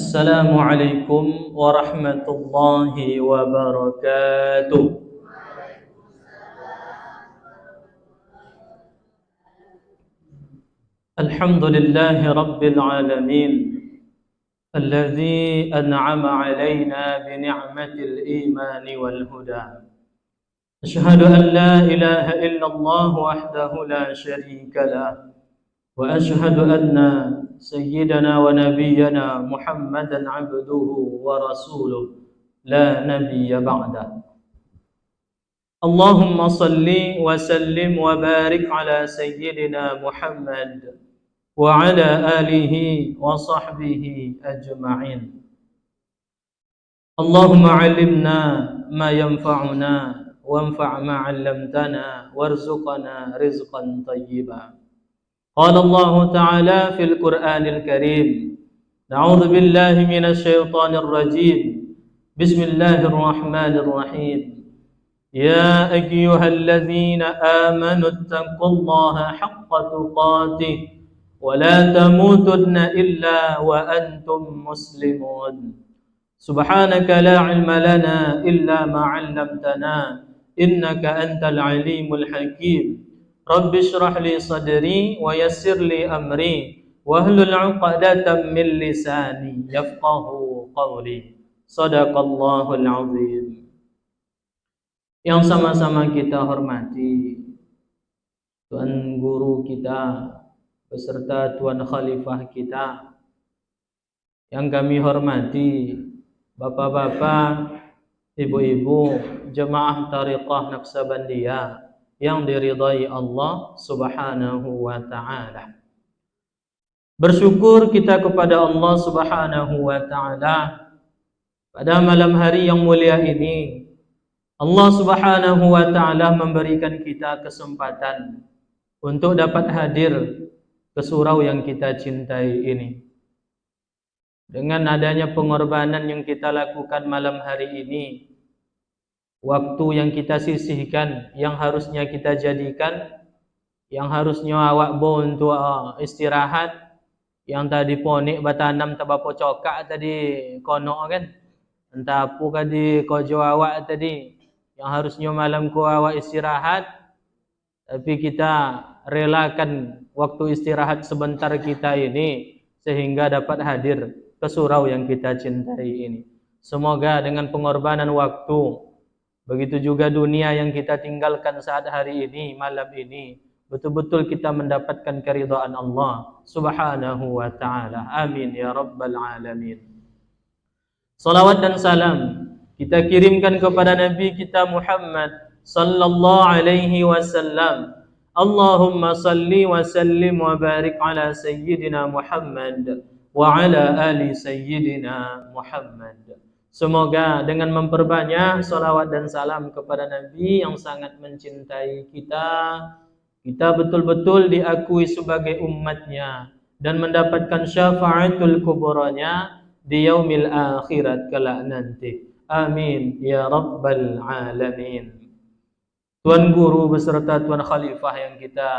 السلام عليكم ورحمة الله وبركاته. الحمد لله رب العالمين الذي أنعم علينا بنعمة الإيمان والهدى. أشهد أن لا إله إلا الله وحده لا شريك له، وأشهد أن سيدنا ونبينا محمدا عبده ورسوله لا نبي بعده. اللهم صل وسلم وبارك على سيدنا محمد وعلى آله وصحبه أجمعين. اللهم علمنا ما ينفعنا وانفع ما علمتنا وارزقنا رزقا طيبا. قال الله تعالى في القرآن الكريم: نعوذ بالله من الشيطان الرجيم، بسم الله الرحمن الرحيم. يا أيها الذين آمنوا اتقوا الله حق تقاته ولا تموتن إلا وأنتم مسلمون. سبحانك لا علم لنا إلا ما علمتنا إنك أنت العليم الحكيم. رب اشرح لي صدري ويسر لي أمري واحلل عقدة من لساني يفقه قولي. صدق الله العظيم. Yang sama-sama kita hormati Tuan Guru kita beserta Tuan Khalifah kita, yang kami hormati Bapak-bapak, Ibu-ibu, Jemaah Tariqah Naqsabandiyah yang diridai Allah Subhanahu wa ta'ala. Bersyukur kita kepada Allah Subhanahu wa ta'ala pada malam hari yang mulia ini. Allah Subhanahu wa ta'ala memberikan kita kesempatan untuk dapat hadir ke surau yang kita cintai ini. Dengan adanya pengorbanan yang kita lakukan malam hari ini, waktu yang kita sisihkan, yang harusnya kita jadikan, yang harusnya awak bo untuk istirahat, yang tadi ponik batanam tabapo cokak tadi kono kan, entah apa kadi kojo awak tadi, yang harusnya malam ku awak istirahat, tapi kita relakan waktu istirahat sebentar kita ini sehingga dapat hadir ke surau yang kita cintai ini. Semoga dengan pengorbanan waktu, begitu juga dunia yang kita tinggalkan saat hari ini, malam ini, betul-betul kita mendapatkan keridhaan Allah Subhanahu wa ta'ala. Amin ya rabbal alamin. Salawat dan salam kita kirimkan kepada Nabi kita Muhammad sallallahu alaihi wasallam. Allahumma salli wa sallim wa barik ala sayyidina Muhammad wa ala ali sayyidina Muhammad. Semoga dengan memperbanyak salawat dan salam kepada Nabi yang sangat mencintai kita, kita betul-betul diakui sebagai umatnya dan mendapatkan syafaatul kuburanya di yaumil akhirat kelak nanti. Amin ya rabbal alamin. Tuan Guru beserta Tuan Khalifah yang kita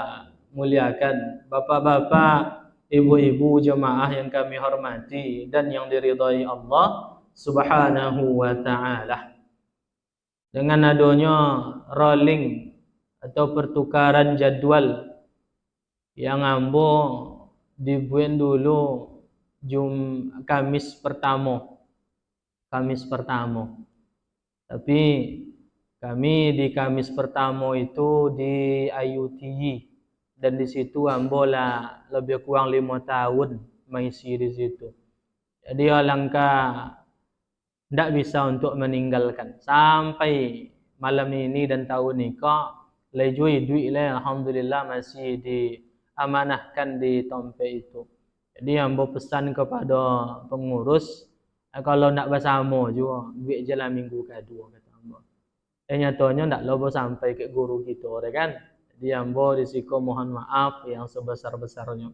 muliakan, bapak-bapak, ibu-ibu jemaah yang kami hormati dan yang diridai Allah Subhanahu wa ta'ala. Dengan adanya rolling atau pertukaran jadwal yang ambo dibuat dulu Kamis pertama. Tapi kami di Kamis pertama itu di IUTI, dan di situ ambola lebih kurang 5 tahun mengisi di situ. Jadi alangkah tidak bisa untuk meninggalkan sampai malam ini dan tahun ini kok lejui duit lah, alhamdulillah masih diamanahkan di tempat itu. Jadi ambo pesan kepada pengurus, kalau nak bersama juga duit jalan minggu kedua kata ambo. Nyatanya tak lobo sampai ke guru kita kan. Jadi ambo disiko mohon maaf yang sebesar-besarnya.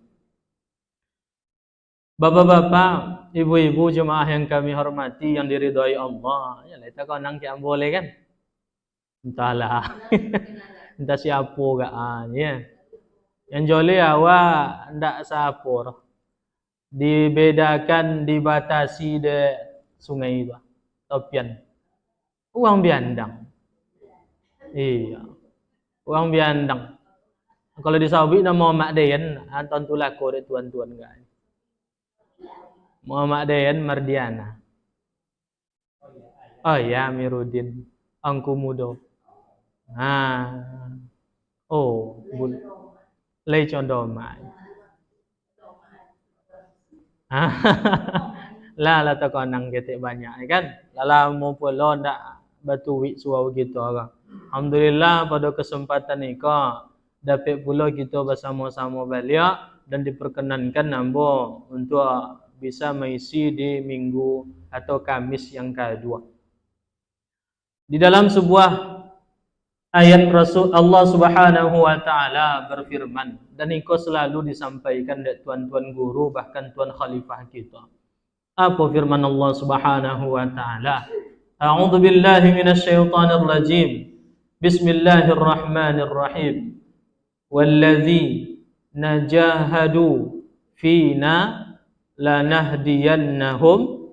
Bapak-bapak, ibu-ibu jemaah yang kami hormati yang diridhai Allah, ya kita konang ki ambo le kan. Entahlah. Entah siapa gak ya. Yang jole awak ndak siapa. dibedakan, dibatasi de sungai itu. Topian. Uang biandang. Iya. Uang biandang. Kalau di Saudi nama Mak Dayan, anton tulako de tuan-tuan enggak. Muhammad Dayan Mardiana. Oh ya, Amiruddin. Angku mudo. Oh, lei condo mai. Lah konang ketik banyak kan. Lala mau pulo ndak batu wik suau gitu orang. Alhamdulillah pada kesempatan ini dapat pula kita bersama-sama balik dan diperkenankan nambo untuk bisa mengisi di minggu atau Kamis yang kedua. Di dalam sebuah ayat Rasul Allah Subhanahu wa taala berfirman, dan itu selalu disampaikan oleh tuan-tuan guru bahkan tuan khalifah kita. Apa firman Allah Subhanahu wa taala? A'udzu billahi minasyaitonir rajim. Bismillahirrahmanirrahim. Wallazi najahadu fina lanahdiyannahum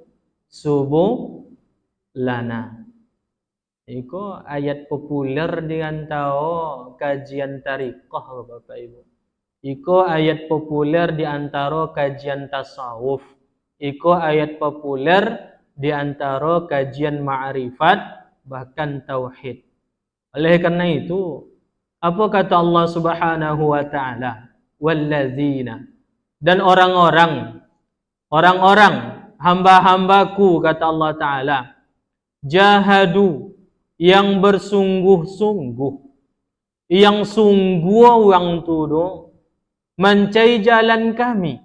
subulana. Itu ayat populer di antara kajian tariqah Bapak Ibu. Itu ayat populer di antara kajian tasawuf. Itu ayat populer di antara kajian ma'rifat bahkan tauhid. Oleh karena itu, apa kata Allah Subhanahu wa taala? Wallazina, dan orang-orang hamba-hambaku kata Allah taala, jahadu, yang bersungguh-sungguh, yang sungguh orang tu mencari jalan kami.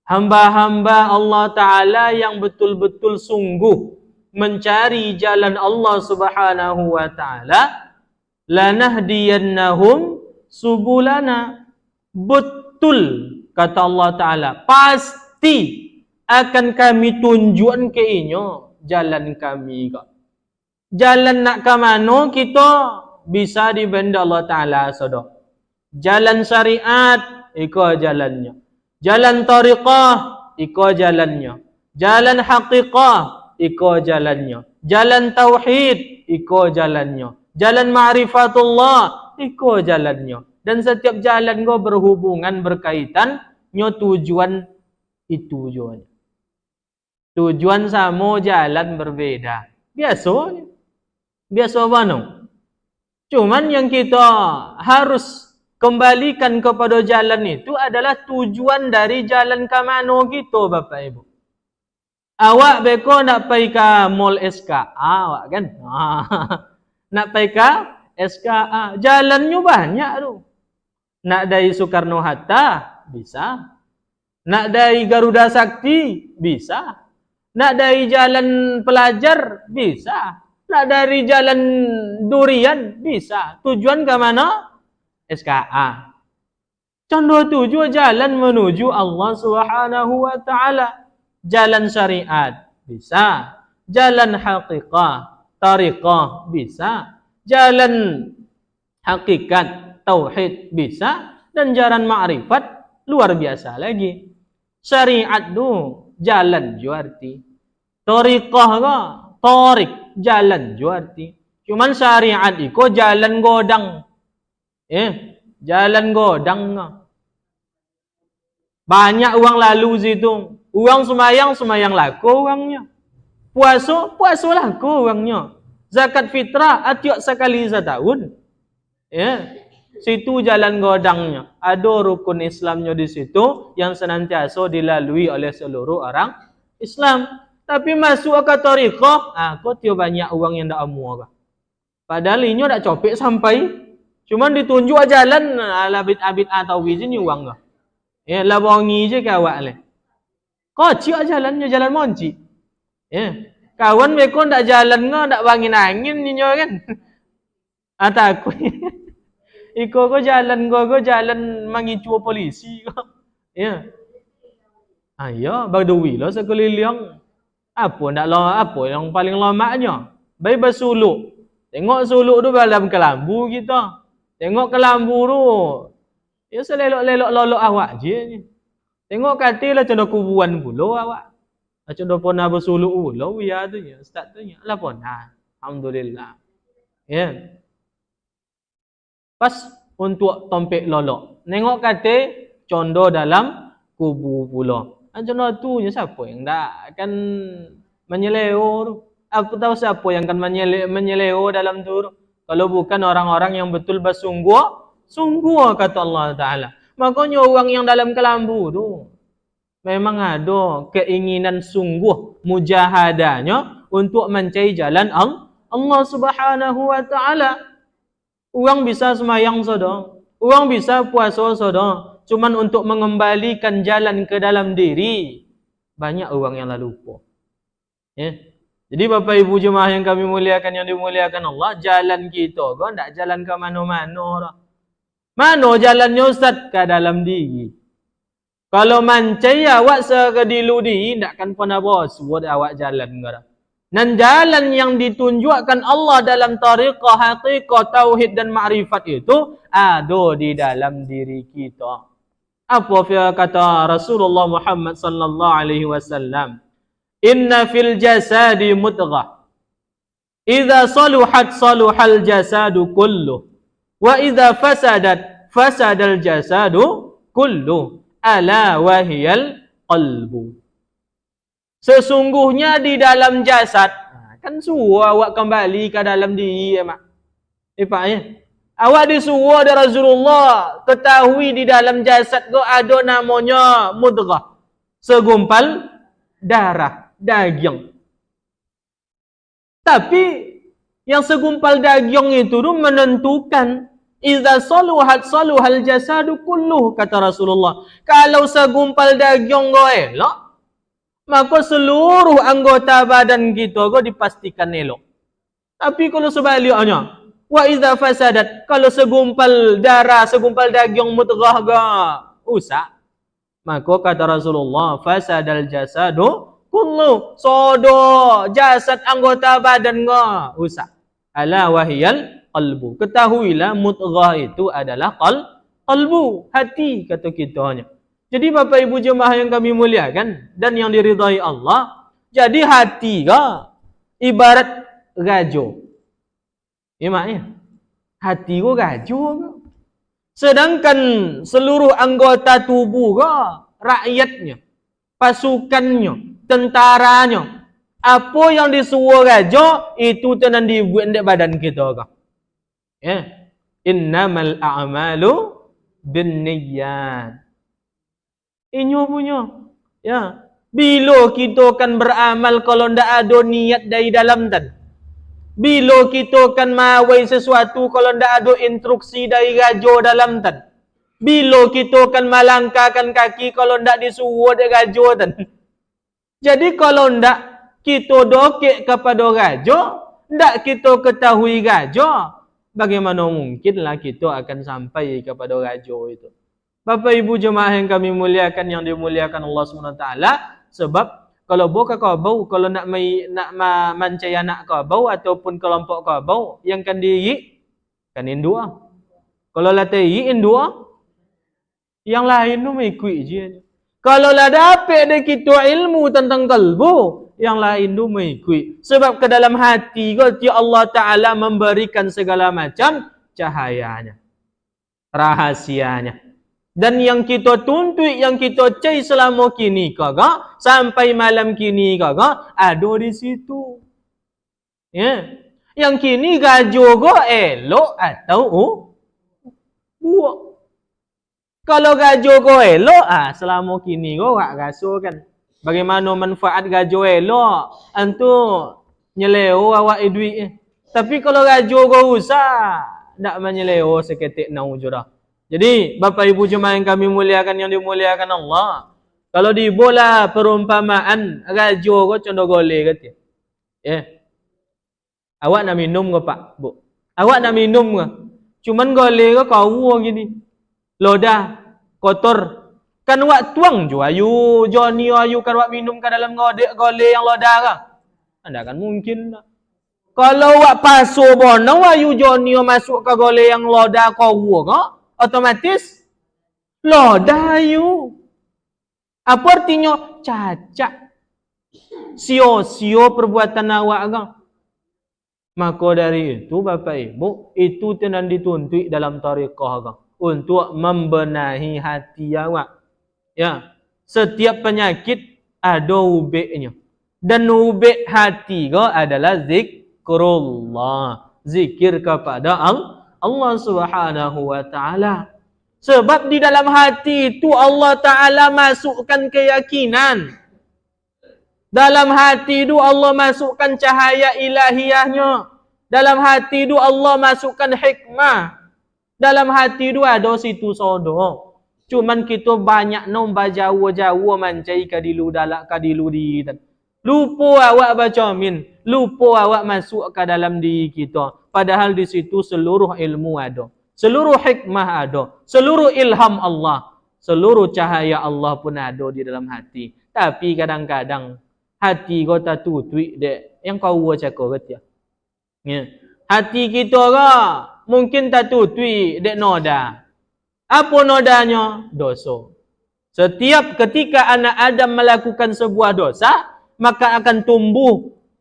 Hamba-hamba Allah taala yang betul-betul sungguh mencari jalan Allah Subhanahu wa taala, lanahdiyannahum subulana. Betul kata Allah taala, pasti akan kami tunjukkan ke inyo jalan kami kok. Jalan nak ke mana kita bisa dibenda Allah taala sodo. Jalan syariat iko jalannya. Jalan tariqah iko jalannya. Jalan haqiqah iko jalannya. Jalan tauhid iko jalannya. Jalan ma'rifatullah iko jalannya. Dan setiap jalan go berhubungan, berkaitan nyo tujuan itu tujuannya. Tujuan sama, jalan berbeda. Biasa mana? Cuman yang kita harus kembalikan kepada jalan itu adalah tujuan dari jalan ke mana gitu Bapak Ibu. Awak beko nak pergi ke mall SKA awak kan? Nak pergi ke SKA, jalannya banyak tu. Nak dari Soekarno Hatta bisa. Nak dari Garuda Sakti bisa. Nak dari Jalan Pelajar bisa. Nak dari Jalan Durian bisa. Tujuan ke mana? SKA. Contoh tujuan jalan menuju Allah Subhanahu wa taala. Jalan syariat bisa, jalan haqiqah, tariqah bisa, jalan hakikat, tauhid bisa, dan jalan ma'rifat luar biasa lagi. Syariat tu jalan juarti, tariqah ka tarik jalan juarti. Cuman syariat iko jalan godang, jalan godang ka. Banyak uang lalu situ. Uang semayang laku uangnya. Puasa laku uangnya. Zakat fitrah atiak sekali setahun. Situ jalan godangnya. Ada rukun Islamnya di situ yang senantiasa dilalui oleh seluruh orang Islam. Tapi masuk ke tariqah, kau tiap banyak uang yang dak amu. Padahal ini dak copek sampai. Cuman ditunjuk jalan abid atau wizin uang ka. Lah bongi je kawak le. Kocik jalannya, jalan monci. Kawan mereka ndak jalan ndak angin ni kan. Aku. Iko jalan mengicu polisi ko. Ayo badawi lah sekeliling. Apa yang paling lamaknya? Baik bersuluk. Tengok suluk tu dalam kelambu kita. Tengok kelambu tu. Ya selelok-lelok lolok awak je ni. Tengok katilah contoh kubuan pula awak. Contoh pona bersuluk pula ya tu ya. Ustaz tu ya. Lah pona. Alhamdulillah. Ya. Pas untuk tompek lolok. Nengok kate contoh dalam kubu pula. Contoh tu je siapa yang tak akan menyeleo tu. Apa tahu siapa yang akan menyeleo dalam tu. Kalau bukan orang-orang yang betul bersungguh kata Allah Ta'ala. Makanya orang yang dalam kelambu tu memang ada keinginan sungguh mujahadahnya untuk mencari jalan Allah Subhanahu wa Ta'ala. Orang bisa semayang saja, orang bisa puasa saja, cuman untuk mengembalikan jalan ke dalam diri banyak orang yang lalu lupa. Ya. Jadi Bapak Ibu jemaah yang kami muliakan, yang dimuliakan Allah, jalan kita kan tak jalan ke mana-mana dah. Mana jalannya Ustaz? Ke dalam diri. Kalau mancai awak sekedilu diri, takkan pernah bos buat awak jalan ke dah. Dan jalan yang ditunjukkan Allah dalam tariqah, haqiqah, tauhid dan ma'rifat itu ada di dalam diri kita. Apa kata Rasulullah Muhammad sallallahu alaihi wasallam? Inna fil jasadi mudghah. Idza saluhat saluhal jasadu kulluh. Wa idza fasadat fasadal jasadu kulluh. Ala wahiyal qalbu. Sesungguhnya di dalam jasad, kan suruh awak kembali ke dalam diri ya mak. Pak ya. Awak disuruh dari Rasulullah ketahui di dalam jasad tu ada namanya mudghah. Segumpal darah, daging. Tapi yang segumpal daging itu tu menentukan idza saluhat saluhal jasadu kulluh kata Rasulullah. Kalau segumpal daging go elok, maka seluruh anggota badan kita kau dipastikan elok. Tapi kalau sebaliknya, wa idza fasadat, kalau segumpal darah, segumpal daging mudghah ga rusak, maka kata Rasulullah, fasadal jasadu kullu, sodo jasad anggota badan ga rusak. Ala wahiyal qalbu. Ketahuilah mudghah itu adalah qalbu, hati kata kitanya. Jadi Bapak Ibu jemaah yang kami muliakan dan yang diridhai Allah, jadi hati ka ibarat gajo. Ya maknya, hati ko gajo ka. Sedangkan seluruh anggota tubuh ka, rakyatnya, pasukannya, tentaranya, apa yang disuruh gajo itu tenan dibuat di badan kita ka. Ya. Innamal a'malu binniyat. Inyo punya. Ya. Bila kita akan beramal kalau ndak ada niat dari dalam tan. Bila kita akan mawai sesuatu kalau ndak ada instruksi dari gajo dalam tan. Bila kita akan melangkahkan kaki kalau ndak disuruh dari gajo tan. Jadi kalau ndak kita dokek kepada gajo, ndak kita ketahui gajo, bagaimana mungkinlah kita akan sampai kepada gajo itu. Bapak Ibu jemaah yang kami muliakan, yang dimuliakan Allah SWT, sebab kalau boka kabau, kalau nak mancai anak kabau ataupun kelompok kabau yang kan diri kan indua. Kalau latih indua, yang lain tu mengikut je. Kalau lah dapat dari kita ilmu tentang kalbu, yang lain tu mengikut. Sebab ke dalam hati kau Allah Ta'ala memberikan segala macam cahayanya, rahasianya. Dan yang kita tuntut, yang kita cari selama kini kagak, sampai malam kini kagak, ada di situ. Ya. Yang kini gajo go elok atau buak. Kalau gajo go elok, selama kini go gak gaso kan. Bagaimana manfaat gajo elok? Antu nyeleo awak duit. Tapi kalau gajo go usah, ndak menyeleo seketik nau jurah. Jadi Bapak Ibu jemaah yang kami muliakan, yang dimuliakan Allah, kalau dibola perumpamaan gajo ko contoh gole kata. Ya. Awak nak minum ke Pak, Bu? Awak nak minum ke? Cuman gole ko kau gini. Lodah kotor. Kan awak tuang jo ayu Johnny ayu kan awak minum ke dalam gole yang lodah ke? Anda kan mungkin tak. Kalau awak pasu bono ayu Johnny masuk ke gole yang lodah kau ke? Otomatis lodah ayu. Apa artinya? Cacat. Sio-sio perbuatan awak kan. Maka dari itu Bapak Ibu, itu tenan dituntut dalam tariqah kan. Untuk membenahi hati awak. Ya. Setiap penyakit ada ubeknya. Dan ubek hati ko adalah zikrullah. Zikir kepada Allah Subhanahu wa taala. Sebab di dalam hati itu Allah taala masukkan keyakinan. Dalam hati itu Allah masukkan cahaya ilahiyahnya. Dalam hati itu Allah masukkan hikmah. Dalam hati itu ada situ sodo. Cuman kita banyak nombah jawa-jawa mancai kadilu dalak kadilu di kita. Lupa awak baca min. Lupa awak masuk ke dalam diri kita. Padahal di situ seluruh ilmu ada. Seluruh hikmah ada. Seluruh ilham Allah. Seluruh cahaya Allah pun ada di dalam hati. Tapi kadang-kadang hati kau tak tutui dek. Yang kau buat cakap betul. Ya. Hati kita kau mungkin tak tutui dek noda. Apa nodanya? Dosa. Setiap ketika anak Adam melakukan sebuah dosa, maka akan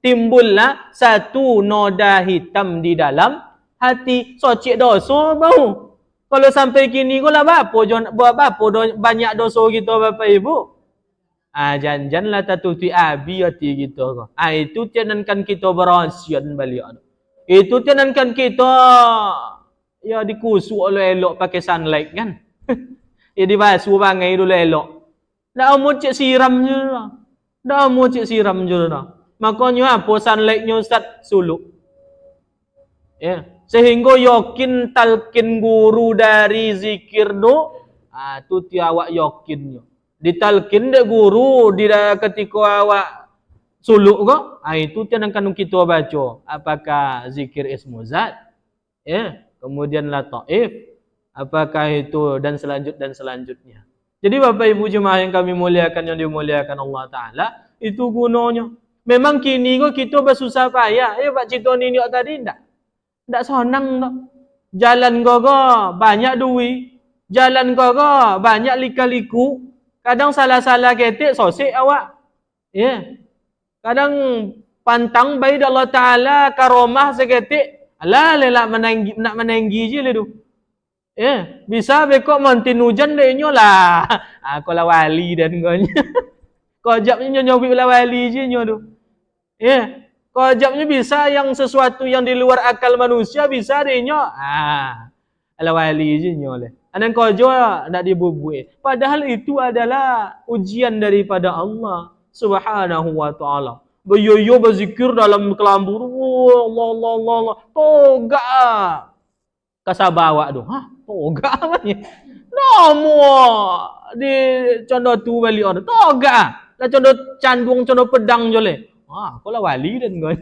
timbullah satu noda hitam di dalam hati. Socik dosa bau. Kalau sampai kini kau lah buat apa banyak dosa kita Bapak Ibu? Janganlah tak tuti abi hati kita. Itu tenankan kita berasian balik. Itu tenankan kita ya dikusuk oleh elok pakai sunlight kan. Ya dibasuh bangai dulu elok. Dah mau cek siram je lah. Dah mau cek siram je lah. Makanya apa sunlightnya Ustaz suluk. Ya, sehingga yakin talqin guru dari zikir tu, tu tiawak yakinnya. Ditalqin dek guru di ketika awak suluk ko, itu tenangkan kita baca. Apakah zikir ismu zat? Ya. Kemudian lataif, apakah itu dan selanjutnya. Jadi Bapak Ibu jemaah yang kami muliakan, yang dimuliakan Allah Ta'ala, itu gunanya. Memang kini kok kita bersusah payah. Pak cerita ni tadi tak senang tak. Jalan kok banyak duit. Jalan kok banyak lika-liku. Kadang salah-salah ketik sosik awak. Ya. Kadang pantang baik Allah Ta'ala karomah seketik. Alah lelak nak menenggi je le tu. Bisa bekok mantin hujan dia nyo lah. Kau lah wali dan kau nya. Kau ajabnya nyobi lah wali je nyo tu. Kau ajabnya bisa yang sesuatu yang di luar akal manusia bisa dia nyo. Ala wali je nyo le. Anan kau jo nak dibubuh. Padahal itu adalah ujian daripada Allah Subhanahu wa taala. Beryoyo berzikir dalam kelambur. Allah. Toga. Kasabah awak tu. Toga apanya? Nama. Di contoh tu balik orang. Toga. Lah contoh candung, contoh pedang je le. Kau lah wali dan kau.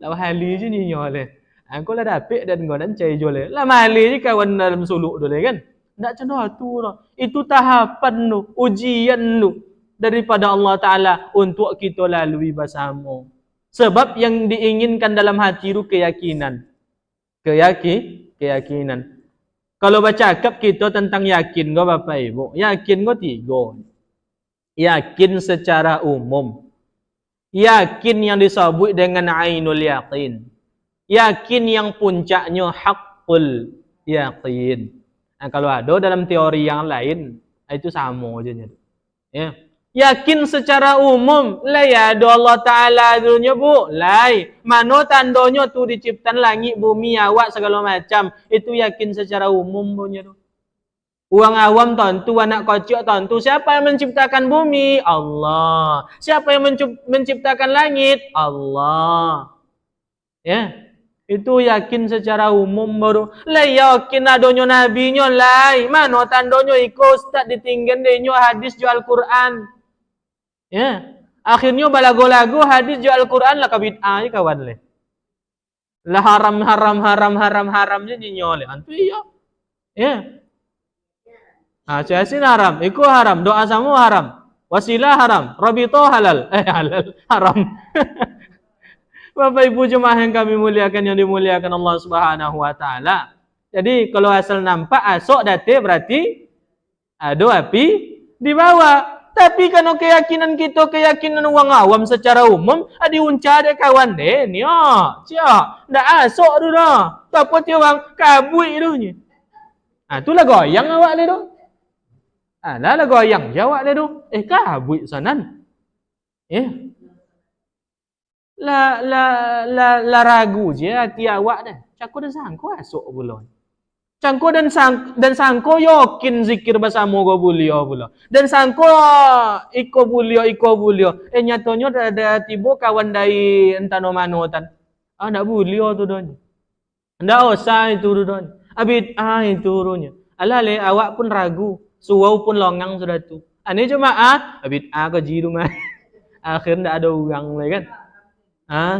Lah wali je ni nyole. Kau lah dapik dan kau dan cai je le. Lah mali je kawan dalam suluk tu le kan. Tak contoh tu lah. Itu tahapan tu. Ujian tu. Daripada Allah Ta'ala untuk kita lalui bersama. Sebab yang diinginkan dalam hati itu keyakinan. Keyakinan. Kalau bercakap kita tentang yakin kau Bapak Ibu. Yakin kau tiga. Yakin secara umum. Yakin yang disebut dengan ainul yakin. Yakin yang puncaknya haqqul yakin. Kalau ada dalam teori yang lain, itu sama je. Ya. Yakin secara umum lah ya ada Allah Ta'ala dunia bu lai mana tandanya tu diciptaan langit bumi awak segala macam itu yakin secara umum punya tu. Orang awam tentu anak kocok tentu siapa yang menciptakan bumi? Allah. Siapa yang menciptakan langit? Allah. Ya. Itu yakin secara umum baru. Lah yakin adanya nabinya lai mana tandanya ikut ustaz ditinggal denyo hadis ju Al-Quran. Ya, akhirnya balago-lago hadis jual Al-Quran lah kabid'ah je kawan le. Lah haram je nyole. Antu iya. Ya. Ciasin haram, iku haram, doa samu haram, wasilah haram, rabito halal. Halal, haram. Bapak Ibu jemaah yang kami muliakan, yang dimuliakan Allah Subhanahu wa taala. Jadi kalau asal nampak asok date berarti ada Dibawa. Tapi kalau keyakinan kita, keyakinan orang awam secara umum, ada unca ada kawan deh, ni cia, ndak asok tu dah. Apa dia orang kabui tu ni. Itulah goyang awak le tu. Lah goyang jawab le tu. Kabui sanan. La ragu je hati awak dah. Cakap dah sangko asok pula. Cangko dan sangko yakin zikir bersama go bulio pula. Dan sangko iko bulio. Nyatanya ada tiba kawan dari entano mano tan. Ndak bulio tu don. Ndak usah itu tu don. Abid itu runya. Alale awak pun ragu, suau pun longang sudah tu. Ane cuma abid ko jiru mah. Akhir ndak ada orang lagi kan.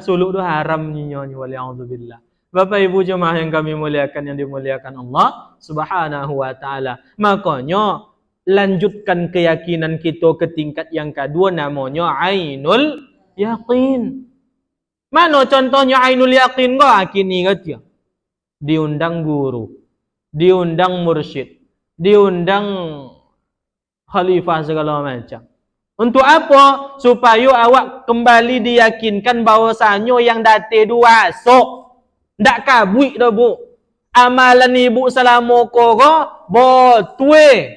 Suluk tu haram nyonya wali'udzubillah. Bapak Ibu jemaah yang kami muliakan, yang dimuliakan Allah Subhanahu wa taala. Makanya lanjutkan keyakinan kita ke tingkat yang kedua, namanya ainul yaqin. Mana contohnya ainul yaqin kini dia? Diundang guru, diundang mursyid, diundang khalifah segala macam. Untuk apa? Supaya awak kembali diyakinkan bahwasanya yang date dua sok. Ndak kabui dah bu. Amalan ibu selama koro botue.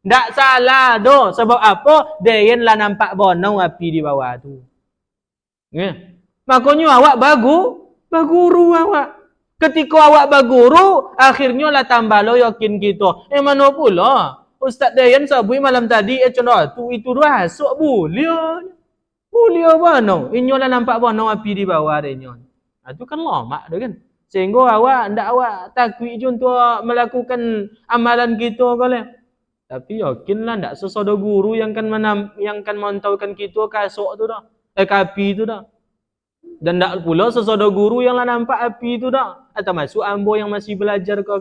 Ndak salah doh. Sebab apa? Dia lah nampak bonau api di bawah tu. Makanya awak baguru awak. Ketika awak baguru, akhirnya lah tambah lo yakin kita. Mana pula? Ustaz Dayan sabui malam tadi contoh tu itu dua hasuk bulia. Bulia bonau. Inyo lah nampak bonau api di bawah dia. Itu kan lama dah kan. Sehingga awak takut je untuk melakukan amalan kita kali. Tapi yakinlah ndak sesuatu guru yang kan mantaukan kita kasuk tu dah. Api tu dah. Dan ndak pula sesuatu guru yang lah nampak api tu dah. Atau masuk ambo yang masih belajar kau.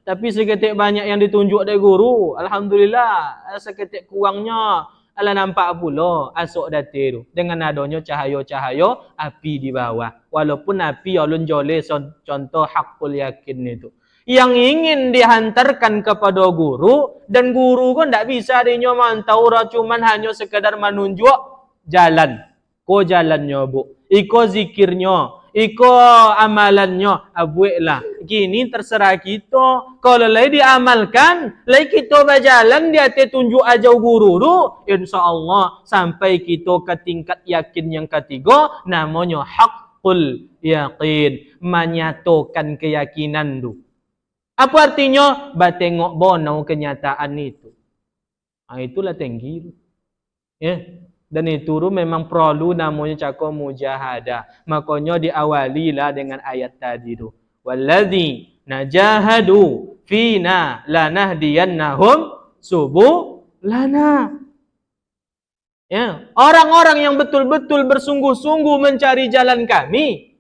Tapi seketik banyak yang ditunjuk dari guru, alhamdulillah. Seketik kurangnya ala nampak pula asok dati tu dengan adanya cahaya-cahaya api di bawah. Walaupun api ulun jole contoh hakul yakin itu. Yang ingin dihantarkan kepada guru, dan guru kan tak bisa dia mantau cuman hanya sekadar menunjuk jalan. Ko jalannya bu, iko zikirnya, iko amalannya, abuiklah. Kini terserah kita. Kalau lagi diamalkan, lagi kita berjalan di atas tunjuk aja guru tu, insya-Allah sampai kita ke tingkat yakin yang ketiga, namanya haqqul yaqin, menyatakan keyakinan tu. Apa artinya? Batengok bonau kenyataan itu. Itulah tinggi. Dan itu memang perlu namanya cakap mujahadah. Makanya diawalilah dengan ayat tadi tu. Wallazi najahadu fina lanahdiyannahum subulana. Orang-orang yang betul-betul bersungguh-sungguh mencari jalan kami,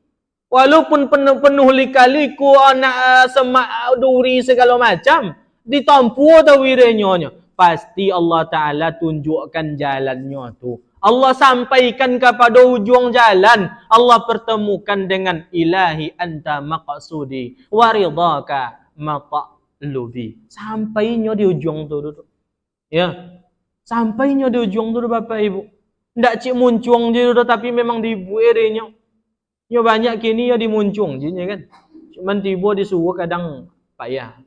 walaupun penuh lika-liku, anak semak duri segala macam, ditampu atau wirenya, pasti Allah Ta'ala tunjukkan jalannya tu. Allah sampaikan kepada ujung jalan. Allah pertemukan dengan ilahi anta maqsudi waridaka matlubi. Sampainya di ujung tu. Sampainya di ujung tu Bapak Ibu. Ndak cik muncung je tu, tapi memang dibuerenya. Banyak kini dimuncung je kan. Cuman tiba disuruh kadang payah.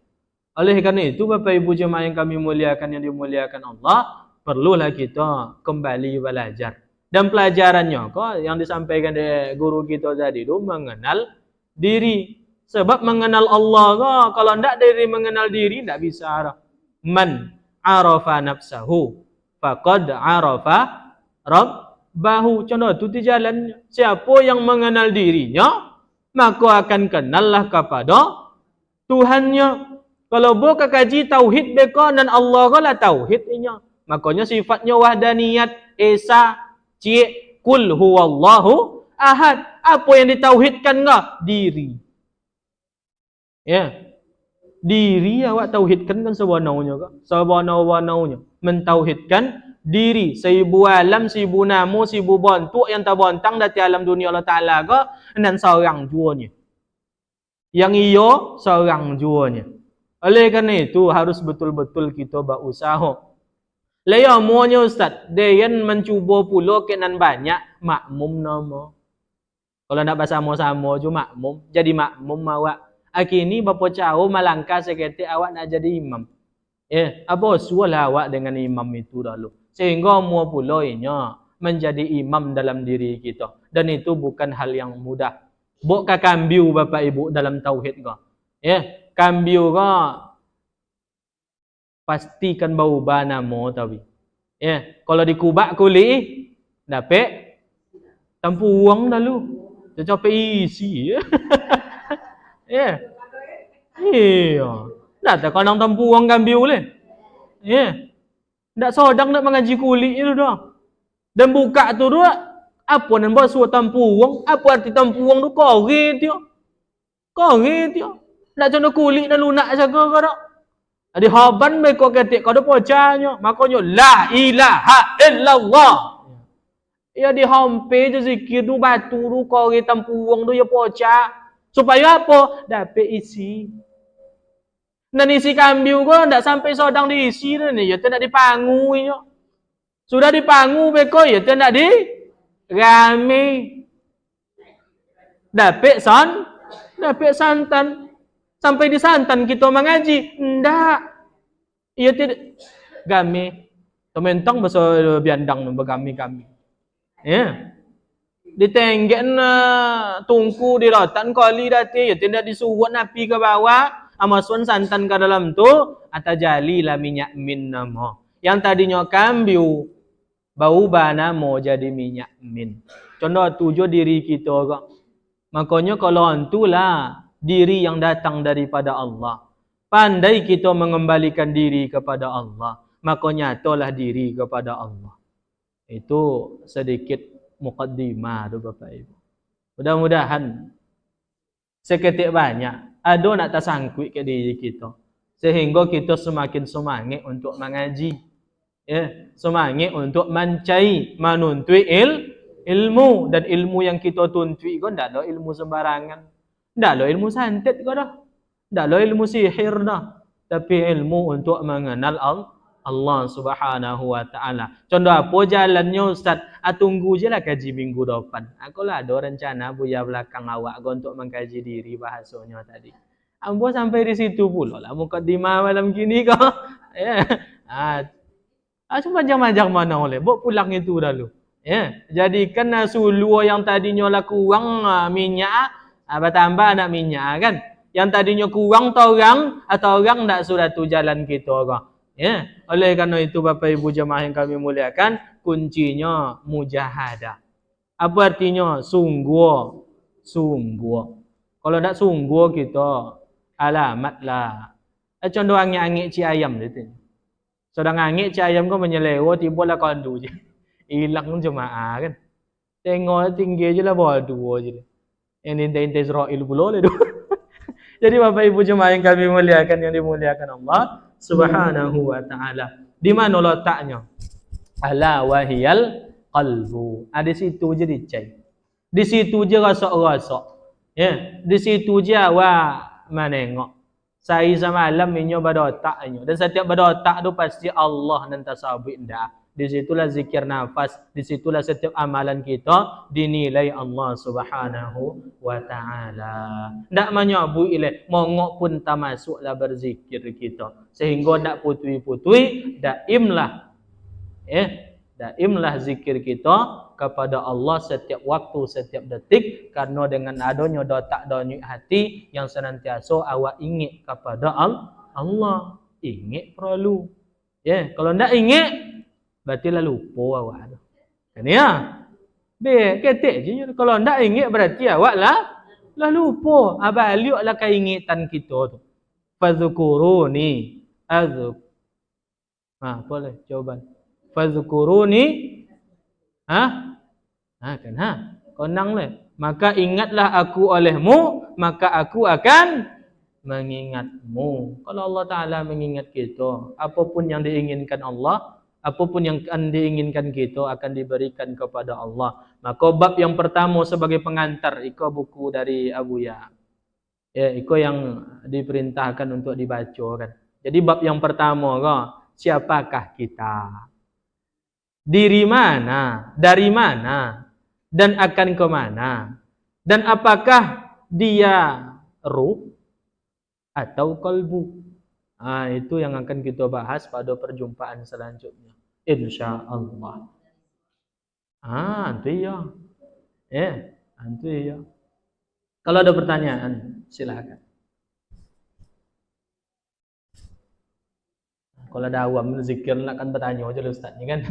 Oleh kerana itu Bapak Ibu jemaah yang kami muliakan, yang dimuliakan Allah, perlulah kita kembali belajar. Dan pelajarannya yang disampaikan dari guru kita tadi itu mengenal diri. Sebab mengenal Allah kalau tidak dari mengenal diri tidak bisa. Man arafa nafsahu faqad arafa rabbahu. Contoh itu di jalan. Siapa yang mengenal dirinya, maka akan kenallah kepada Tuhannya. Kalau buka kaji tauhid beka dan Allah lah tauhidnya. Makanya sifatnya wahdaniyat, esa, cik, kul huwallahu ahad. Apa yang ditauhidkan enggak? Diri. Diri awak tauhidkan kan sebenarnya kak. Sebenar-benarnya mentauhidkan diri. Seribu alam, seribu nama, seribu bentuk yang terbentang dari alam dunia Allah Ta'ala kak. Dan seorang juanya. Yang iyo seorang juanya. Oleh kerana itu harus betul-betul kita berusaha Laya muanya ustaz, deyan mencuba pula kenan banyak makmum nama. Kalau nak bersama-sama je makmum, jadi makmum awak. Akini bapa cau malangka seketik awak nak jadi imam. Apa sualah awak dengan imam itu dahulu. Sehingga mua pula inya menjadi imam dalam diri kita. Dan itu bukan hal yang mudah. Bok ka kambiu bapak ibu dalam tauhid ka. Kambiu ka pastikan bau bana mo tawi. Kalau dikubak kuli dapat tampuang dahulu. Dia capek isi. Iya. Dah tak kau tampuang kambiu le. Ndak sodang nak mengaji kulit itu dah. Dan buka tu dah. Apa nan buat suat tampuang? Apa arti tampuang tu kore dia? Kore dia. Nak jono kulit dan lunak jaga kau dak. Adi haban mereka ketik kau dah pocahnya. Makanya la ilaha illallah. Ya di hampe je zikir tu batu tu kore tampuang tu ya pocah. Supaya apa? Dapat isi. Dan isi kambiu kau tak sampai sodang diisi tu ni. Ya tak nak dipangu inya. Sudah dipangu beko ya tak nak di rame. Dapat santan. Sampai di santan kita mengaji. Ndak. Ya tidak game. Tementang bahasa biandang bergami-gami. Ditenggen tungku di rotan kali dati. Ya tidak disuwat napi ke bawah. Amaswan santan ke dalam tu atajalilah minyak min nama. Yang tadinya kambiu bau bana mau jadi minyak min. Contoh tujuh diri kita kok. Makanya kalau antulah diri yang datang daripada Allah. Pandai kita mengembalikan diri kepada Allah. Makanya nyatalah diri kepada Allah. Itu sedikit mukaddimah tu Bapak Ibu. Mudah-mudahan seketik banyak ada nak tersangkut ke diri kita. Sehingga kita semakin semangat untuk mengaji. Semangat untuk mencari, menuntut ilmu. Dan ilmu yang kita tuntut kan tak ada ilmu sembarangan. Tak ada ilmu santet kau dah. Tak ada ilmu sihir dah. Tapi ilmu untuk mengenal Allah Subhanahu wa ta'ala. Contoh apa jalannya Ustaz? Tunggu je lah kaji minggu depan. Aku lah ada rencana buya belakang awak untuk mengkaji diri bahasanya tadi. Ambo sampai di situ pula lah. Mukadimah malam gini kau. Cuma majang-majang mana oleh. Bawa pulang itu dahulu. Jadikan sulu yang tadinya lah kurang minyak. Bertambah nak minyak kan. Yang tadinya kurang orang tak sudah tu jalan kita kau. Oleh kerana itu Bapak Ibu jemaah yang kami muliakan, kuncinya mujahadah. Apa artinya? Sungguh. Kalau tak sungguh kita, alamatlah. Contoh angin-angin ci ayam tu. Sedang angin ci ayam kau menyelewa, tibalah kandu je. Hilang jemaah kan. Tengok tinggi je lah bawa dua je. Yang intai Israel pula le tu. Jadi Bapak Ibu jemaah yang kami muliakan, yang dimuliakan Allah Subhanahu wa ta'ala. Di mana letaknya? Ala wahiyal qalbu. Di situ je dicai. Di situ je rasak-rasak. Di situ je awak menengok. Saya semalam minyo badotak inyo. Dan setiap badotak tu pasti Allah nan tasabih dah. Di situlah zikir nafas, di situlah setiap amalan kita dinilai Allah Subhanahu wa ta'ala. Ndak menyabu ile, mongok pun tak masuklah berzikir kita. Sehingga ndak putui-putui, daimlah zikir kita kepada Allah setiap waktu, setiap detik. Karena dengan adanya dotak donyuk hati yang senantiasa awak ingat kepada Allah. Ingat perlu. Kalau ndak ingat, berarti lah lupa awak tu. Kan ya? Ketik je. Kalau tak ingat berarti awak lah lupa. Baliuklah keingatan kita tu. Fadhkuruni azuk. Boleh jawaban. Fadhkuruni konang le. Maka ingatlah aku olehmu, maka aku akan mengingatmu. Kalau Allah Ta'ala mengingat kita, apapun yang diinginkan Allah, apapun yang akan diinginkan kita akan diberikan kepada Allah. Maka bab yang pertama sebagai pengantar, iko buku dari Abu Ya. Iko yang diperintahkan untuk dibaca kan. Jadi bab yang pertama siapakah kita? diri mana, dari mana, dan akan ke mana, dan apakah dia ruh atau kalbu. Itu yang akan kita bahas pada perjumpaan selanjutnya, insyaallah. Itu iya. Itu iya. Kalau ada pertanyaan, silakan. Kalau ada awam zikir nak kan bertanya aja ustaz ni kan.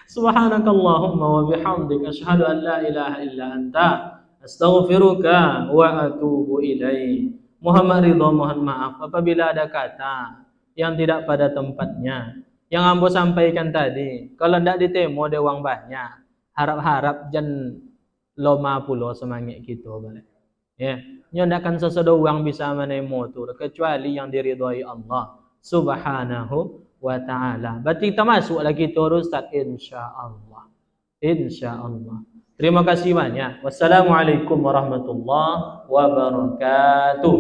Subhanakallahumma wa bihamdika asyhadu an la ilaha illa anta astaghfiruka wa atubu ilaik. Muhammad Ridha mohon maaf apabila ada kata yang tidak pada tempatnya yang ambo sampaikan tadi. Kalau ndak ditemo ada uang banyak, harap-harap jan loma pulo semangat kita balik. Ya, nyo ndak kan sesedo uang bisa menemo tu kecuali yang diridhai Allah Subhanahu wa ta'ala. Berarti kita masuk lagi terus Ustaz, insyaallah. Insyaallah. Terima kasih banyak. Wassalamualaikum warahmatullahi wabarakatuh.